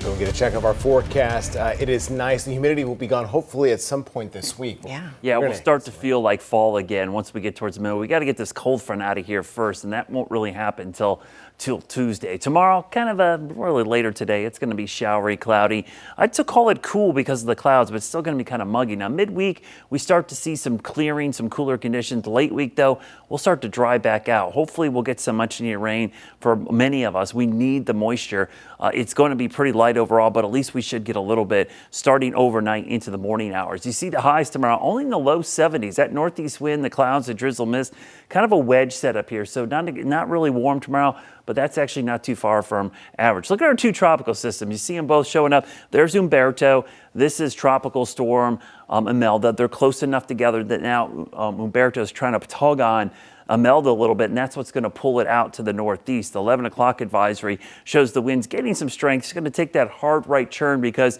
So we'll get a check of our forecast. It is nice. The humidity will be gone hopefully at some point this week. Yeah, we'll start to feel like fall again once we get towards the middle. We got to get this cold front out of here first, and that won't really happen till Tuesday. Tomorrow, kind of really later today, it's going to be showery, cloudy. I'd to call it cool because of the clouds, but it's still going to be kind of muggy. Now, midweek, we start to see some clearing, some cooler conditions. Late week, though, we'll start to dry back out. Hopefully, we'll get some much needed rain for many of us. We need the moisture. It's going to be pretty light overall, but at least we should get a little bit starting overnight into the morning hours. You see the highs tomorrow only in the low 70s. That northeast wind, the clouds, the drizzle, mist, kind of a wedge setup here. So not really warm tomorrow, but that's actually not too far from average. Look at our two tropical systems. You see them both showing up. There's Umberto. This is Tropical Storm Imelda. They're close enough together that now Umberto is trying to tug on Imelda a little bit, and that's what's going to pull it out to the northeast. The 11 o'clock advisory shows the winds getting some strength. It's going to take that hard right turn because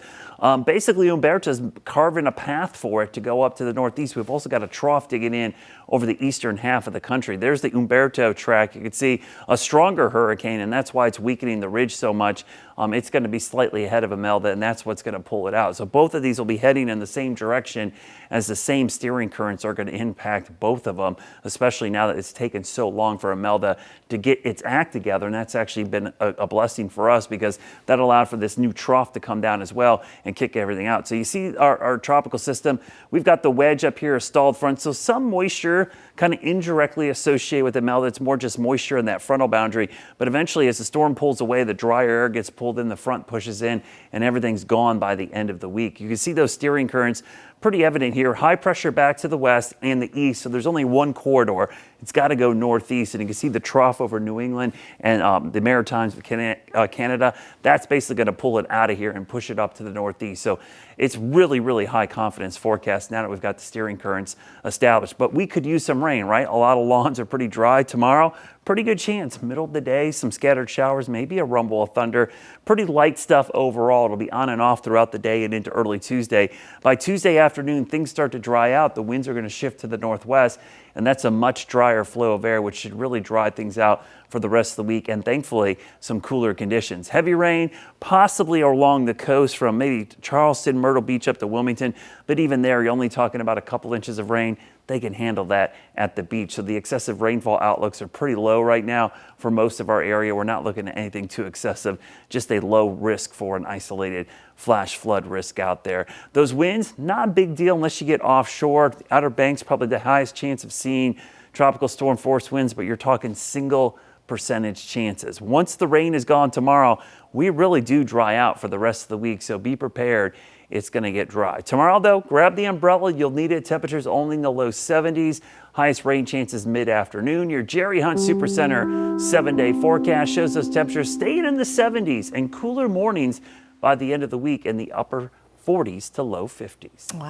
basically Umberto's carving a path for it to go up to the northeast. We've also got a trough digging in over the eastern half of the country. There's the Umberto track. You can see a stronger hurricane, and that's why it's weakening the ridge so much. It's going to be slightly ahead of Imelda, and that's what's going to pull it out. So both of these will be heading in the same direction, as the same steering currents are going to impact both of them, especially now that it's taken so long for Imelda to get its act together. And that's actually been a blessing for us because that allowed for this new trough to come down as well and kick everything out. So you see our tropical system, we've got the wedge up here, a stalled front. So some moisture kind of indirectly associated with Imelda. It's more just moisture in that frontal boundary. But eventually, as the storm pulls away, the drier air gets pulled in, the front pushes in, and everything's gone by the end of the week. You can see those steering currents pretty evident here. High pressure back to the west and the east, so there's only one corridor. It's got to go northeast, and you can see the trough over New England and the Maritimes of Canada. That's basically going to pull it out of here and push it up to the northeast. So it's really, really high confidence forecast now that we've got the steering currents established. But we could use some rain, right? A lot of lawns are pretty dry tomorrow. Pretty good chance, middle of the day, some scattered showers, maybe a rumble of thunder. Pretty light stuff overall. It'll be on and off throughout the day and into early Tuesday. By Tuesday afternoon, things start to dry out. The winds are going to shift to the northwest, and that's a much drier flow of air, which should really dry things out for the rest of the week, and thankfully some cooler conditions. Heavy rain possibly along the coast from maybe Charleston, Myrtle Beach up to Wilmington, but even there you're only talking about a couple inches of rain. They can handle that at the beach. So the excessive rainfall outlooks are pretty low right now for most of our area. We're not looking at anything too excessive, just a low risk for an isolated flash flood risk out there. Those winds, not a big deal unless you get offshore. The Outer Banks, probably the highest chance of seeing tropical storm force winds, but you're talking single percentage chances. Once the rain is gone tomorrow, we really do dry out for the rest of the week, so be prepared. It's going to get dry. Tomorrow, though, grab the umbrella. You'll need it. Temperatures only in the low 70s. Highest rain chances mid-afternoon. Your Jerry Hunt Super Center 7-day forecast shows those temperatures staying in the 70s and cooler mornings by the end of the week in the upper 40s to low 50s. Wow.